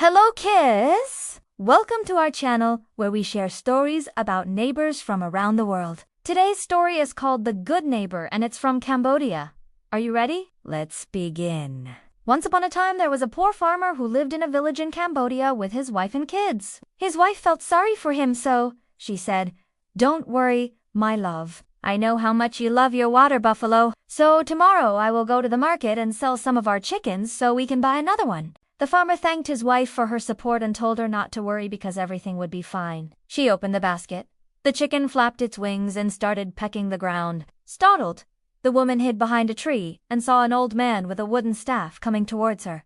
Hello, kids! Welcome to our channel where we share stories about neighbors from around the world. Today's story is called The Good Neighbor and it's from Cambodia. Are you ready? Let's begin. Once upon a time, there was a poor farmer who lived in a village in Cambodia with his wife and kids. His wife felt sorry for him, so she said, "Don't worry, my love. I know how much you love your water buffalo, so tomorrow I will go to the market and sell some of our chickens so we can buy another one." The farmer thanked his wife for her support and told her not to worry because everything would be fine. She opened the basket. The chicken flapped its wings and started pecking the ground. Startled, the woman hid behind a tree and saw an old man with a wooden staff coming towards her.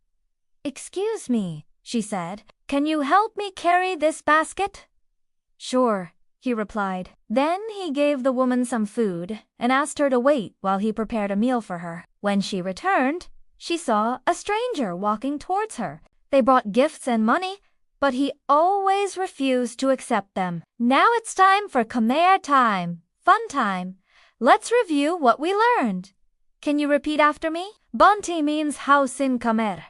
"Excuse me," she said, "can you help me carry this basket?" "Sure," he replied. Then he gave the woman some food and asked her to wait while he prepared a meal for her. When she returned, she saw a stranger walking towards her. They brought gifts and money, but he always refused to accept them. Now it's time for Khmer time. Fun time. Let's review what we learned. Can you repeat after me? Banti means house in Khmer.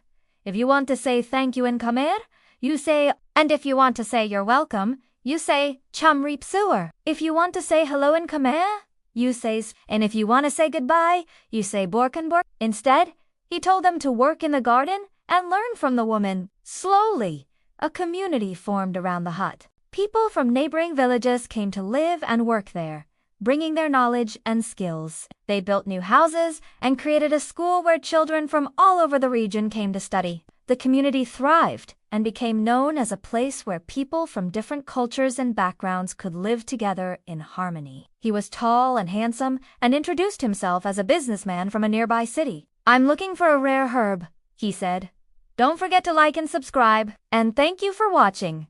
If you want to say thank you in Khmer, you say, and if you want to say you're welcome, you say Cham Reap Sewer. If you want to say hello in Khmer, you say, and if you want to say goodbye, you say Borkan Bork. Instead, he told them to work in the garden and learn from the woman. Slowly, a community formed around the hut. People from neighboring villages came to live and work there, bringing their knowledge and skills. They built new houses and created a school where children from all over the region came to study. The community thrived and became known as a place where people from different cultures and backgrounds could live together in harmony. He was tall and handsome and introduced himself as a businessman from a nearby city. "I'm looking for a rare herb," he said. "Don't forget to like and subscribe, and thank you for watching.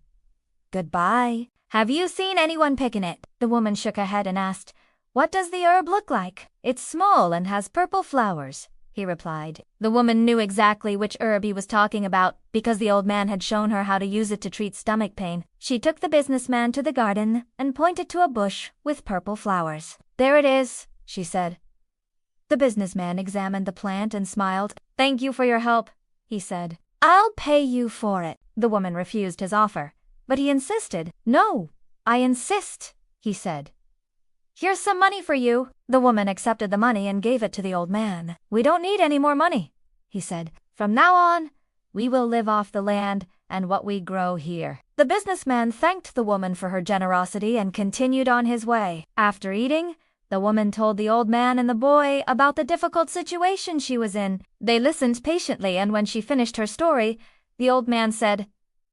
Goodbye. Have you seen anyone picking it?" The woman shook her head and asked, "What does the herb look like?" "It's small and has purple flowers," he replied. The woman knew exactly which herb he was talking about because the old man had shown her how to use it to treat stomach pain. She took the businessman to the garden and pointed to a bush with purple flowers. "There it is," she said. The businessman examined the plant and smiled. "Thank you for your help," he said. "I'll pay you for it." The woman refused his offer, but he insisted. "No, I insist," he said. "Here's some money for you." The woman accepted the money and gave it to the old man. "We don't need any more money," he said. "From now on, we will live off the land and what we grow here." The businessman thanked the woman for her generosity and continued on his way. After eating, the woman told the old man and the boy about the difficult situation she was in. They listened patiently, and when she finished her story, the old man said,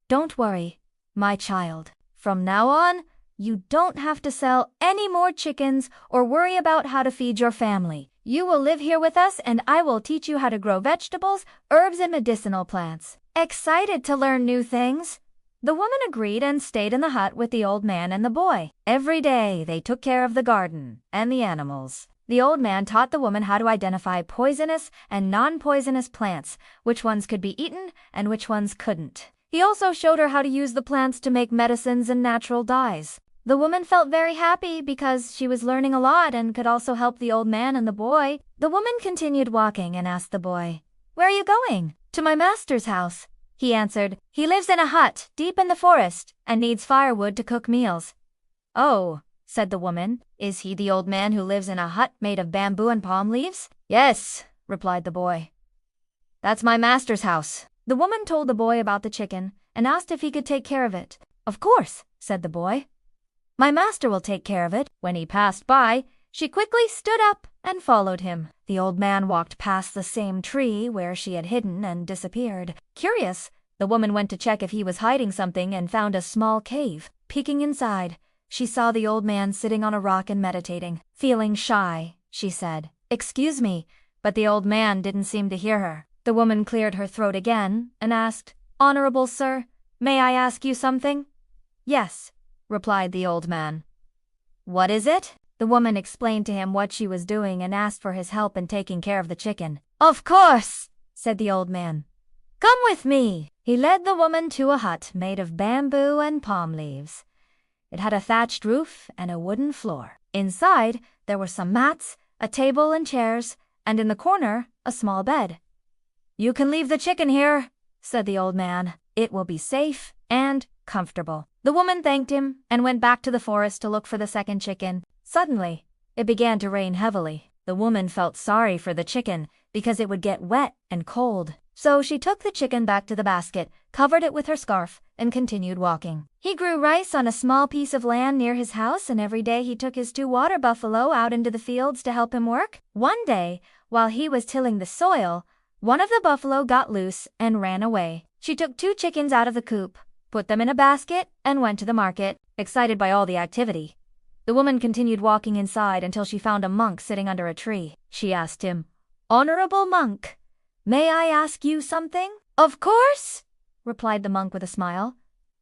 "Don't worry, my child. From now on, you don't have to sell any more chickens or worry about how to feed your family. You will live here with us and I will teach you how to grow vegetables, herbs, and medicinal plants." Excited to learn new things, the woman agreed and stayed in the hut with the old man and the boy. Every day they took care of the garden and the animals. The old man taught the woman how to identify poisonous and non-poisonous plants, which ones could be eaten and which ones couldn't. He also showed her how to use the plants to make medicines and natural dyes. The woman felt very happy because she was learning a lot and could also help the old man and the boy. The woman continued walking and asked the boy, "Where are you going?" "To my master's house," he answered. "He lives in a hut deep in the forest and needs firewood to cook meals." "Oh," said the woman, "is he the old man who lives in a hut made of bamboo and palm leaves?" "Yes," replied the boy. "That's my master's house." The woman told the boy about the chicken and asked if he could take care of it. "Of course," said the boy. "My master will take care of it." When he passed by, she quickly stood up and followed him. The old man walked past the same tree where she had hidden and disappeared. Curious, the woman went to check if he was hiding something and found a small cave. Peeking inside, she saw the old man sitting on a rock and meditating. Feeling shy, she said, "Excuse me," but the old man didn't seem to hear her. The woman cleared her throat again and asked, "Honorable sir, may I ask you something?" "Yes," replied the old man. "What is it?" The woman explained to him what she was doing and asked for his help in taking care of the chicken. "Of course," said the old man. "Come with me." He led the woman to a hut made of bamboo and palm leaves. It had a thatched roof and a wooden floor. Inside, there were some mats, a table and chairs, and in the corner, a small bed. "You can leave the chicken here," said the old man. It will be safe and comfortable." The woman thanked him and went back to the forest to look for the second chicken. Suddenly, it began to rain heavily. The woman felt sorry for the chicken because it would get wet and cold. So she took the chicken back to the basket, covered it with her scarf, and continued walking. He grew rice on a small piece of land near his house, and every day he took his 2 water buffalo out into the fields to help him work. One day, while he was tilling the soil, one of the buffalo got loose and ran away. She took 2 chickens out of the coop, put them in a basket, and went to the market, excited by all the activity. The woman continued walking inside until she found a monk sitting under a tree. She asked him, "Honorable monk, may I ask you something?" "Of course," replied the monk with a smile.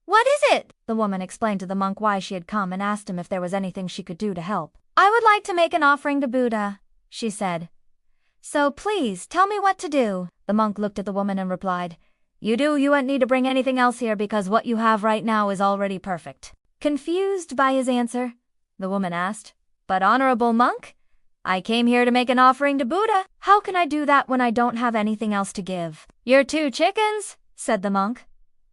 "What is it?" The woman explained to the monk why she had come and asked him if there was anything she could do to help. "I would like to make an offering to Buddha," she said. "So please tell me what to do." The monk looked at the woman and replied, You won't need to bring anything else here because what you have right now is already perfect." Confused by his answer, the woman asked, "But honorable monk, I came here to make an offering to Buddha. How can I do that when I don't have anything else to give?" "Your 2 chickens," said the monk.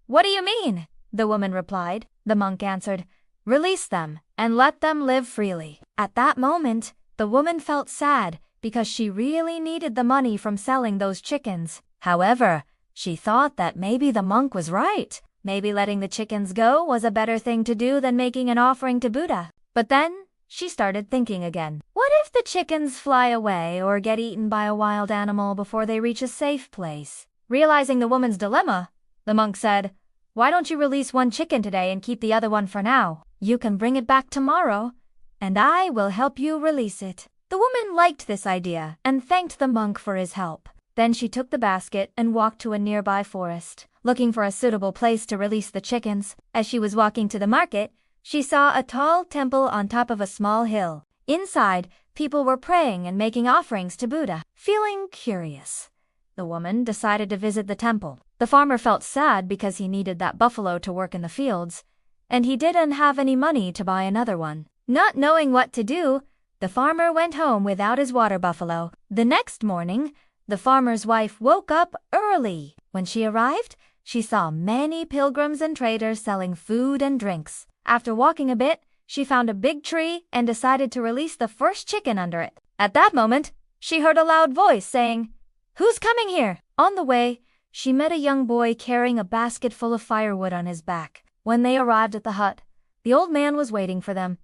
"What do you mean?" the woman replied. The monk answered, "Release them and let them live freely." At that moment, the woman felt sad because she really needed the money from selling those chickens. However, she thought that maybe the monk was right. Maybe letting the chickens go was a better thing to do than making an offering to Buddha. But then she started thinking again. What if the chickens fly away or get eaten by a wild animal before they reach a safe place? Realizing the woman's dilemma, the monk said, "Why don't you release 1 chicken today and keep the other one for now? You can bring it back tomorrow, and I will help you release it." The woman liked this idea and thanked the monk for his help. Then she took the basket and walked to a nearby forest, looking for a suitable place to release the chickens. As she was walking to the market, she saw a tall temple on top of a small hill. Inside, people were praying and making offerings to Buddha. Feeling curious, the woman decided to visit the temple. The farmer felt sad because he needed that buffalo to work in the fields, and he didn't have any money to buy another one. Not knowing what to do, the farmer went home without his water buffalo. The next morning, the farmer's wife woke up early. When she arrived, she saw many pilgrims and traders selling food and drinks. After walking a bit, she found a big tree and decided to release the first chicken under it. At that moment, she heard a loud voice saying, "Who's coming here?" On the way, she met a young boy carrying a basket full of firewood on his back. When they arrived at the hut, the old man was waiting for them.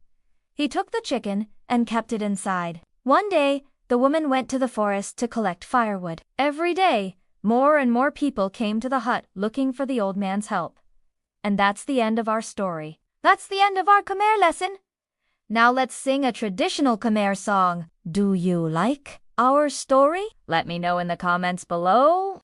He took the chicken and kept it inside. One day, the woman went to the forest to collect firewood. Every day, more and more people came to the hut looking for the old man's help. And that's the end of our story. That's the end of our Khmer lesson. Now let's sing a traditional Khmer song. Do you like our story? Let me know in the comments below.